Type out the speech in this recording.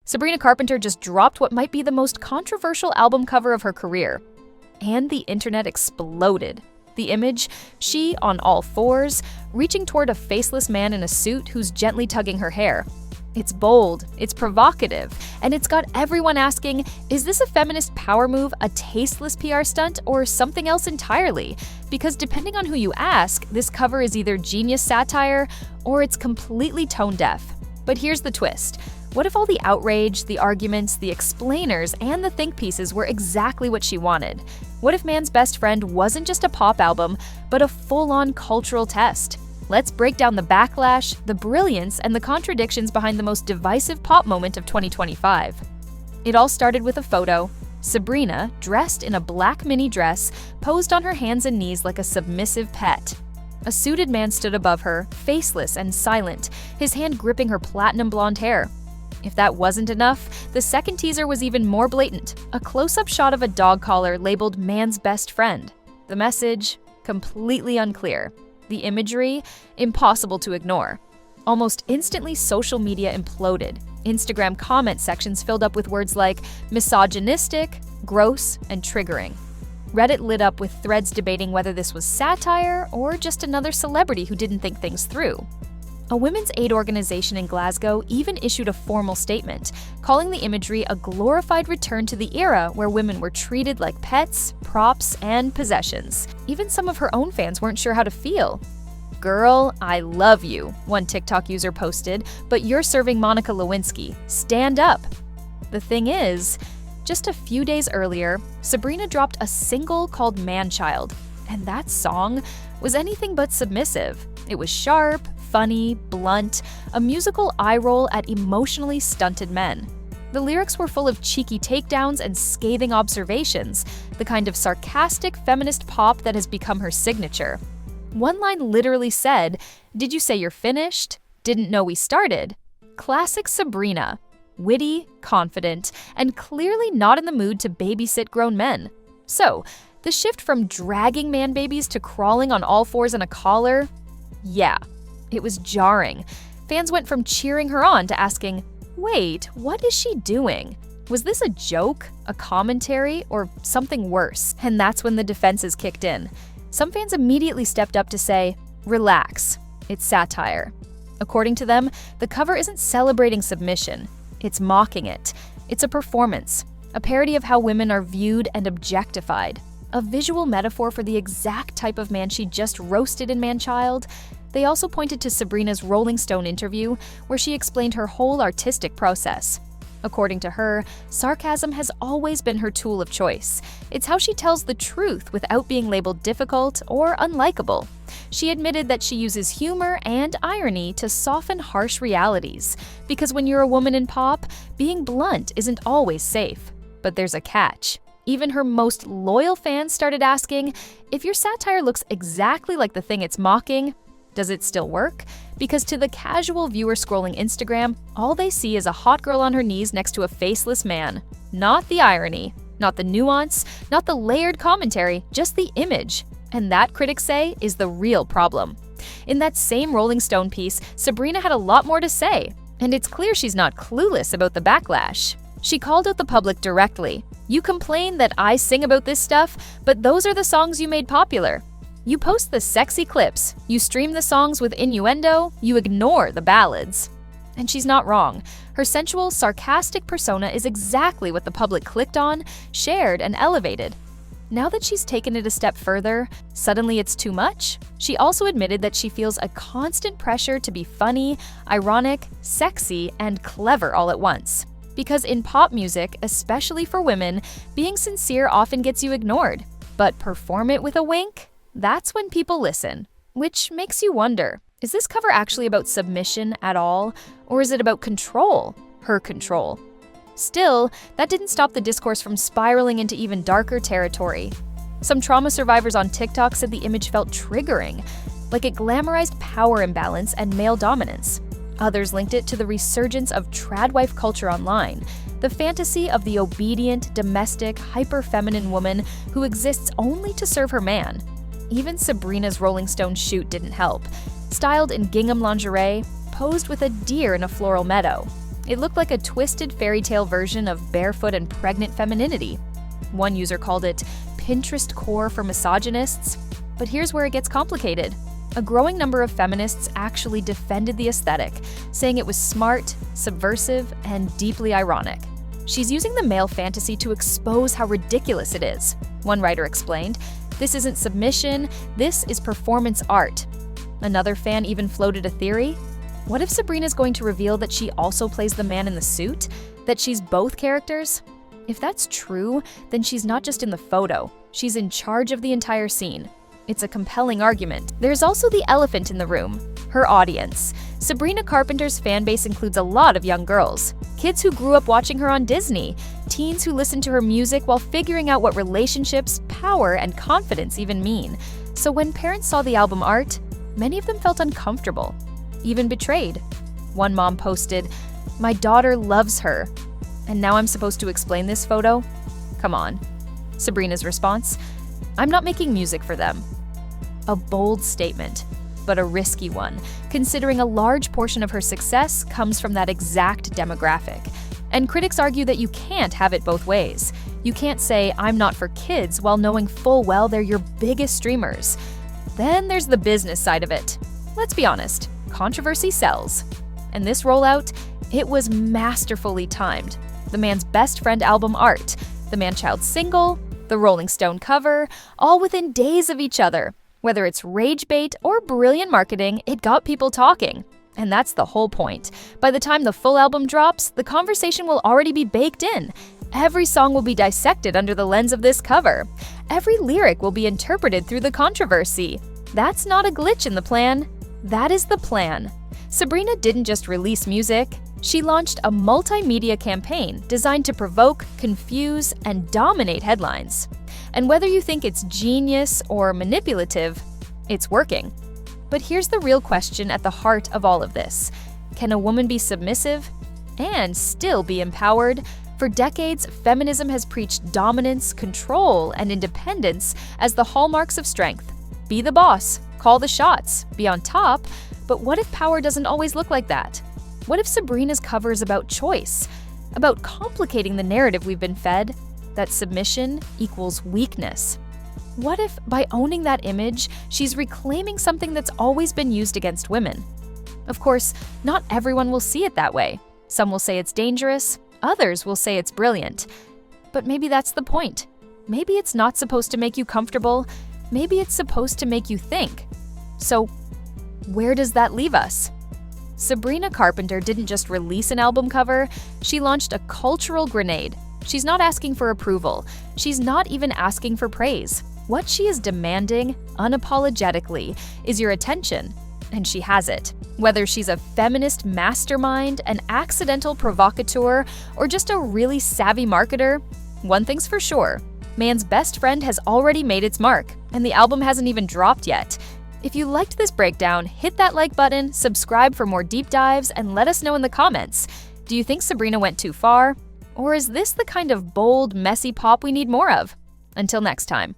Sabrina Carpenter just dropped what might be the most controversial album cover of her career. And the internet exploded. The image, she on all fours, reaching toward a faceless man in a suit who's gently tugging her hair. It's bold, it's provocative, and it's got everyone asking, is this a feminist power move, a tasteless PR stunt, or something else entirely? Because depending on who you ask, this cover is either genius satire or it's completely tone deaf. But here's the twist. What if all the outrage, the arguments, the explainers, and the think pieces were exactly what she wanted? What if Man's Best Friend wasn't just a pop album, but a full-on cultural test? Let's break down the backlash, the brilliance, and the contradictions behind the most divisive pop moment of 2025. It all started with a photo. Sabrina, dressed in a black mini dress, posed on her hands and knees like a submissive pet. A suited man stood above her, faceless and silent, his hand gripping her platinum blonde hair. If that wasn't enough, the second teaser was even more blatant, a close-up shot of a dog collar labeled Man's Best Friend. The message, completely unclear. The imagery, impossible to ignore. Almost instantly, social media imploded. Instagram comment sections filled up with words like misogynistic, gross, and triggering. Reddit lit up with threads debating whether this was satire or just another celebrity who didn't think things through. A women's aid organization in Glasgow even issued a formal statement, calling the imagery a glorified return to the era where women were treated like pets, props, and possessions. Even some of her own fans weren't sure how to feel. "Girl, I love you," one TikTok user posted, "but you're serving Monica Lewinsky. Stand up." The thing is, just a few days earlier, Sabrina dropped a single called Man-Child, and that song was anything but submissive. It was sharp, funny, blunt, a musical eye roll at emotionally stunted men. The lyrics were full of cheeky takedowns and scathing observations, the kind of sarcastic feminist pop that has become her signature. One line literally said, "Did you say you're finished? Didn't know we started?" Classic Sabrina. Witty, confident, and clearly not in the mood to babysit grown men. So, the shift from dragging man babies to crawling on all fours in a collar? Yeah. It was jarring. Fans went from cheering her on to asking, wait, what is she doing? Was this a joke, a commentary, or something worse? And that's when the defenses kicked in. Some fans immediately stepped up to say, relax, it's satire. According to them, the cover isn't celebrating submission, it's mocking it. It's a performance, a parody of how women are viewed and objectified, a visual metaphor for the exact type of man she just roasted in Man-Child. They also pointed to Sabrina's Rolling Stone interview, where she explained her whole artistic process. According to her, sarcasm has always been her tool of choice. It's how she tells the truth without being labeled difficult or unlikable. She admitted that she uses humor and irony to soften harsh realities, because when you're a woman in pop, being blunt isn't always safe. But there's a catch. Even her most loyal fans started asking, if your satire looks exactly like the thing it's mocking, does it still work? Because to the casual viewer scrolling Instagram, all they see is a hot girl on her knees next to a faceless man. Not the irony, not the nuance, not the layered commentary, just the image. And that, critics say, is the real problem. In that same Rolling Stone piece, Sabrina had a lot more to say, and it's clear she's not clueless about the backlash. She called out the public directly. "You complain that I sing about this stuff, but those are the songs you made popular. You post the sexy clips, you stream the songs with innuendo, you ignore the ballads." And she's not wrong. Her sensual, sarcastic persona is exactly what the public clicked on, shared, and elevated. Now that she's taken it a step further, suddenly it's too much? She also admitted that she feels a constant pressure to be funny, ironic, sexy, and clever all at once. Because in pop music, especially for women, being sincere often gets you ignored. But perform it with a wink? That's when people listen. Which makes you wonder, is this cover actually about submission at all? Or is it about control? Her control? Still, that didn't stop the discourse from spiraling into even darker territory. Some trauma survivors on TikTok said the image felt triggering, like it glamorized power imbalance and male dominance. Others linked it to the resurgence of tradwife culture online, the fantasy of the obedient, domestic, hyper-feminine woman who exists only to serve her man. Even Sabrina's Rolling Stone shoot didn't help. Styled in gingham lingerie, posed with a deer in a floral meadow. It looked like a twisted fairy tale version of barefoot and pregnant femininity. One user called it Pinterest core for misogynists. But here's where it gets complicated. A growing number of feminists actually defended the aesthetic, saying it was smart, subversive, and deeply ironic. She's using the male fantasy to expose how ridiculous it is. One writer explained, "This isn't submission, this is performance art." Another fan even floated a theory. What if Sabrina's going to reveal that she also plays the man in the suit? That she's both characters? If that's true, then she's not just in the photo. She's in charge of the entire scene. It's a compelling argument. There's also the elephant in the room, her audience. Sabrina Carpenter's fan base includes a lot of young girls. Kids who grew up watching her on Disney, teens who listen to her music while figuring out what relationships, power, and confidence even mean. So when parents saw the album art, many of them felt uncomfortable, even betrayed. One mom posted, "My daughter loves her. And now I'm supposed to explain this photo? Come on." Sabrina's response, "I'm not making music for them." A bold statement, but a risky one, considering a large portion of her success comes from that exact demographic. And critics argue that you can't have it both ways. You can't say, "I'm not for kids," while knowing full well they're your biggest streamers. Then there's the business side of it. Let's be honest, controversy sells. And this rollout, it was masterfully timed. The man's best friend album art, the Man-Child single, the Rolling Stone cover, all within days of each other. Whether it's rage bait or brilliant marketing, it got people talking. And that's the whole point. By the time the full album drops, the conversation will already be baked in. Every song will be dissected under the lens of this cover. Every lyric will be interpreted through the controversy. That's not a glitch in the plan. That is the plan. Sabrina didn't just release music. She launched a multimedia campaign designed to provoke, confuse, and dominate headlines. And whether you think it's genius or manipulative, it's working. But here's the real question at the heart of all of this. Can a woman be submissive and still be empowered? For decades, feminism has preached dominance, control, and independence as the hallmarks of strength. Be the boss, call the shots, be on top. But what if power doesn't always look like that? What if Sabrina's cover is about choice, about complicating the narrative we've been fed, that submission equals weakness? What if, by owning that image, she's reclaiming something that's always been used against women? Of course, not everyone will see it that way. Some will say it's dangerous, others will say it's brilliant. But maybe that's the point. Maybe it's not supposed to make you comfortable, maybe it's supposed to make you think. So, where does that leave us? Sabrina Carpenter didn't just release an album cover, she launched a cultural grenade. She's not asking for approval. She's not even asking for praise. What she is demanding, unapologetically, is your attention. And she has it. Whether she's a feminist mastermind, an accidental provocateur, or just a really savvy marketer, one thing's for sure. Man's best friend has already made its mark, and the album hasn't even dropped yet. If you liked this breakdown, hit that like button, subscribe for more deep dives, and let us know in the comments. Do you think Sabrina went too far? Or is this the kind of bold, messy pop we need more of? Until next time.